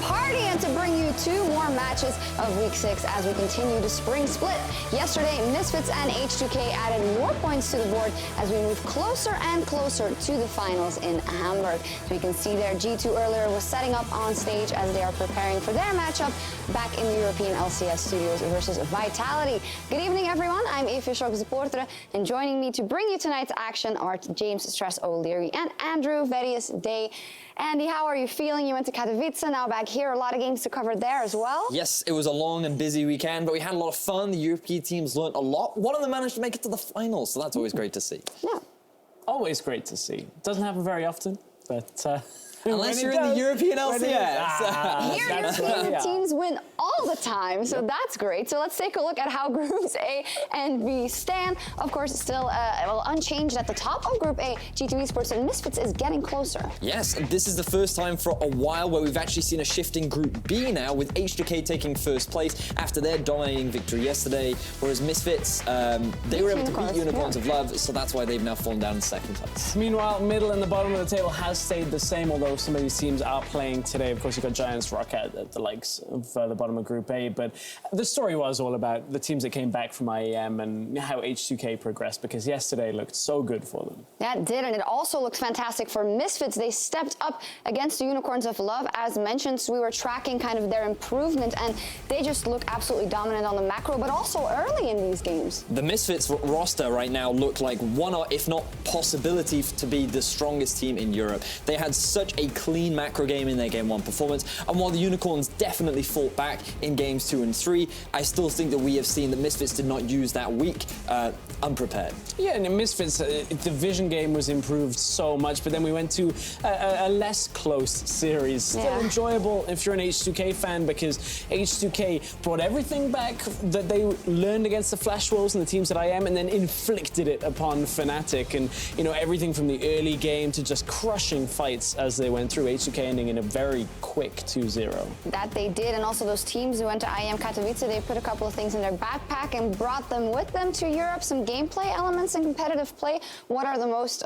party and to bring you 2 more matches of Week 6 as we continue the spring split. Yesterday, Misfits and H2K added more points to the board as we move closer and closer to the finals in Hamburg. So you can see there, G2 earlier was setting up on stage as they are preparing for their matchup back in the European LCS studios versus Vitality. Good evening, everyone. I'm EpicSkillshot, and joining me to bring you tonight's action are James Stress O'Leary and Andrew Various Day. Andy, how are you feeling? You went to Katowice, now back here. A lot of games to cover there as well. Yes, it was a long and busy weekend, but we had a lot of fun. The European teams learnt a lot. One of them managed to make it to the finals, so that's always great to see. Yeah. Always great to see. Doesn't happen very often, but... Unless you're in the European LCS. Here, European teams win all the time, so that's great. So let's take a look at how Groups A and B stand. Of course, still unchanged at the top of Group A. G2 Esports and Misfits is getting closer. Yes, this is the first time for a while where we've actually seen a shift in Group B now, with H2K taking first place after their dominating victory yesterday, whereas Misfits, they were able to beat Unicorns of Love, so that's why they've now fallen down in second place. Meanwhile, middle and the bottom of the table has stayed the same, although some of these teams are playing today. Of course, you've got Giants, Rocket at the likes of the bottom of Group A, but the story was all about the teams that came back from IEM and how H2K progressed, because yesterday looked so good for them. That did, and it also looked fantastic for Misfits. They stepped up against the Unicorns of Love. As mentioned, so we were tracking kind of their improvement, and they just look absolutely dominant on the macro, but also early in these games. The Misfits roster right now look like one, if not possibility, to be the strongest team in Europe. They had such a clean macro game in their Game 1 performance, and while the Unicorns definitely fought back in Games 2 and 3, I still think that we have seen that Misfits did not use that week unprepared. Yeah, and in Misfits, the vision game was improved so much, but then we went to a less close series. Still enjoyable if you're an H2K fan, because H2K brought everything back that they learned against the Flash Wolves and the teams at IM, and then inflicted it upon Fnatic, and you know, everything from the early game to just crushing fights as they went through, H2K ending in a very quick 2-0. That they did, and also those teams who went to IEM Katowice, they put a couple of things in their backpack and brought them with them to Europe, some gameplay elements and competitive play. What are the most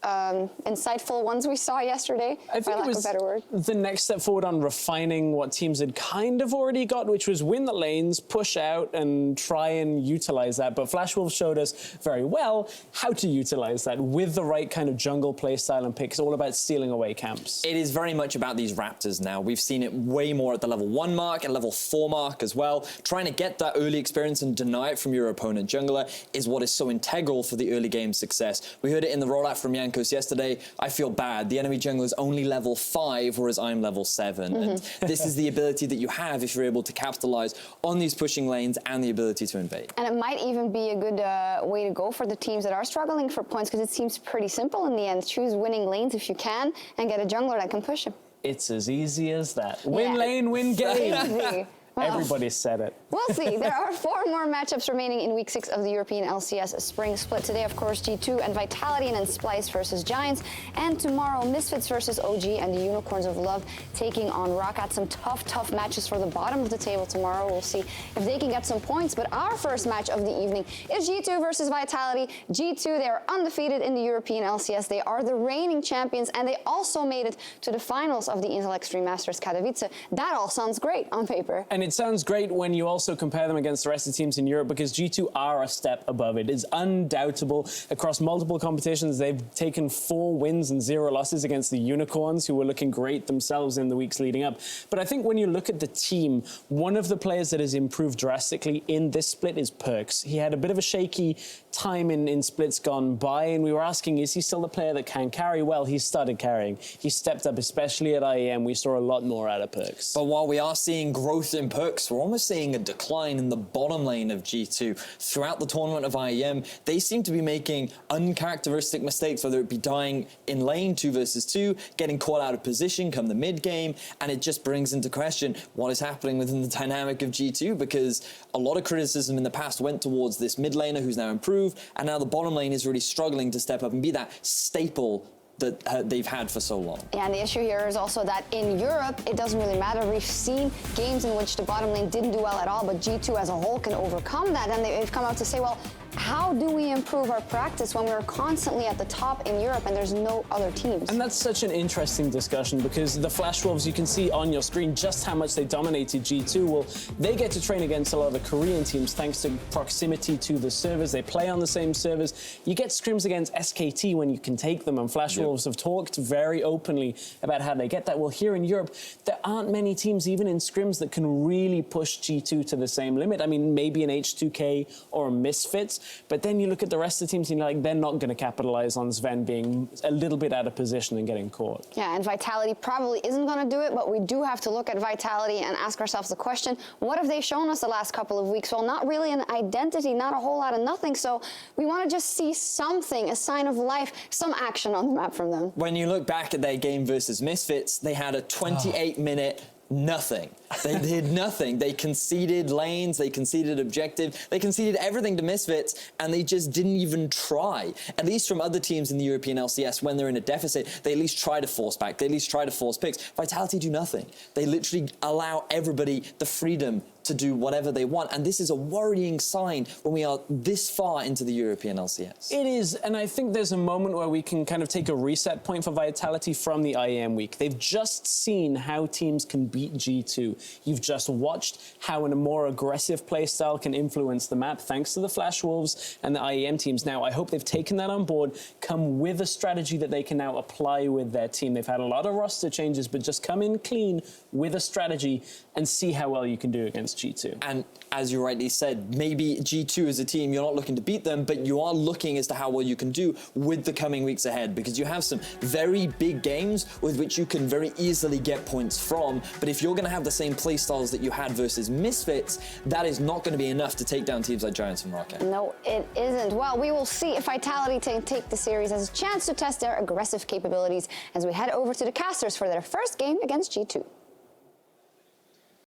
insightful ones we saw yesterday, I think by lack it was of a better word? The next step forward on refining what teams had kind of already got, which was win the lanes, push out, and try and utilize that. But Flash Wolves showed us very well how to utilize that with the right kind of jungle playstyle and pick. It's all about stealing away camps. It is very much about these Raptors now. We've seen it way more at the level 1 mark and level 4 mark as well. Trying to get that early experience and deny it from your opponent jungler is what is so integral for the early game success. We heard it in the rollout from Jankos yesterday. I feel bad. The enemy jungler is only level 5, whereas I'm level 7. And this is the ability that you have if you're able to capitalize on these pushing lanes and the ability to invade. And it might even be a good way to go for the teams that are struggling for points, because it seems pretty simple in the end. Choose winning lanes if you can, and get a jungler that can push him. It's as easy as that. Win lane, win game. Easy. Well, Everybody said it. We'll see. There are 4 more matchups remaining in Week 6 of the European LCS Spring Split. Today, of course, G2 and Vitality, and then Splice versus Giants. And tomorrow, Misfits versus OG and the Unicorns of Love taking on Rocket. Some tough matches for the bottom of the table tomorrow. We'll see if they can get some points. But our first match of the evening is G2 versus Vitality. G2, they are undefeated in the European LCS. They are the reigning champions, and they also made it to the finals of the Intel Extreme Masters Katowice. That all sounds great on paper. And it sounds great when you also compare them against the rest of the teams in Europe, because G2 are a step above it. It's undoubtable. Across multiple competitions, they've taken 4 wins and 0 losses against the Unicorns, who were looking great themselves in the weeks leading up. But I think when you look at the team, one of the players that has improved drastically in this split is Perks. He had a bit of a shaky time in splits gone by, and we were asking, is he still the player that can carry? Well, he started carrying. He stepped up, especially at IEM. We saw a lot more out of Perks. But while we are seeing growth in Perks, we're almost seeing a decline in the bottom lane of G2. Throughout the tournament of IEM, they seem to be making uncharacteristic mistakes, whether it be dying in lane 2 versus 2, getting caught out of position come the mid game, and it just brings into question what is happening within the dynamic of G2, because a lot of criticism in the past went towards this mid laner who's now improved, and now the bottom lane is really struggling to step up and be that staple that they've had for so long. Yeah, and the issue here is also that in Europe, it doesn't really matter. We've seen games in which the bottom lane didn't do well at all, but G2 as a whole can overcome that. And they've come out to say, well, how do we improve our practice when we're constantly at the top in Europe and there's no other teams? And that's such an interesting discussion because the Flash Wolves, you can see on your screen just how much they dominated G2. Well, they get to train against a lot of the Korean teams thanks to proximity to the servers. They play on the same servers. You get scrims against SKT when you can take them, and Flash Wolves have talked very openly about how they get that. Well, here in Europe, there aren't many teams, even in scrims, that can really push G2 to the same limit. I mean, maybe an H2K or a Misfits, but then you look at the rest of the teams and you're like, they're not going to capitalize on Sven being a little bit out of position and getting caught. Yeah, and Vitality probably isn't going to do it, but we do have to look at Vitality and ask ourselves the question, what have they shown us the last couple of weeks? Well, not really an identity, not a whole lot of nothing, so we want to just see something, a sign of life, some action on the map from them. When you look back at their game versus Misfits, they had a 28-minute nothing. They did nothing. They conceded lanes, they conceded objective, they conceded everything to Misfits, and they just didn't even try. At least from other teams in the European LCS, when they're in a deficit, they at least try to force back, they at least try to force picks. Vitality do nothing. They literally allow everybody the freedom to do whatever they want, and this is a worrying sign when we are this far into the European LCS. It is, and I think there's a moment where we can kind of take a reset point for Vitality from the IEM week. They've just seen how teams can beat G2. You've just watched how a more aggressive playstyle can influence the map thanks to the Flash Wolves and the IEM teams. Now, I hope they've taken that on board, come with a strategy that they can now apply with their team. They've had a lot of roster changes, but just come in clean with a strategy and see how well you can do against G2. And as you rightly said, maybe G2 as a team, you're not looking to beat them, but you are looking as to how well you can do with the coming weeks ahead, because you have some very big games with which you can very easily get points from. But if you're going to have the same play styles that you had versus Misfits, that is not going to be enough to take down teams like Giants and Rocket. No, it isn't. Well, we will see if Vitality take the series as a chance to test their aggressive capabilities as we head over to the casters for their first game against G2.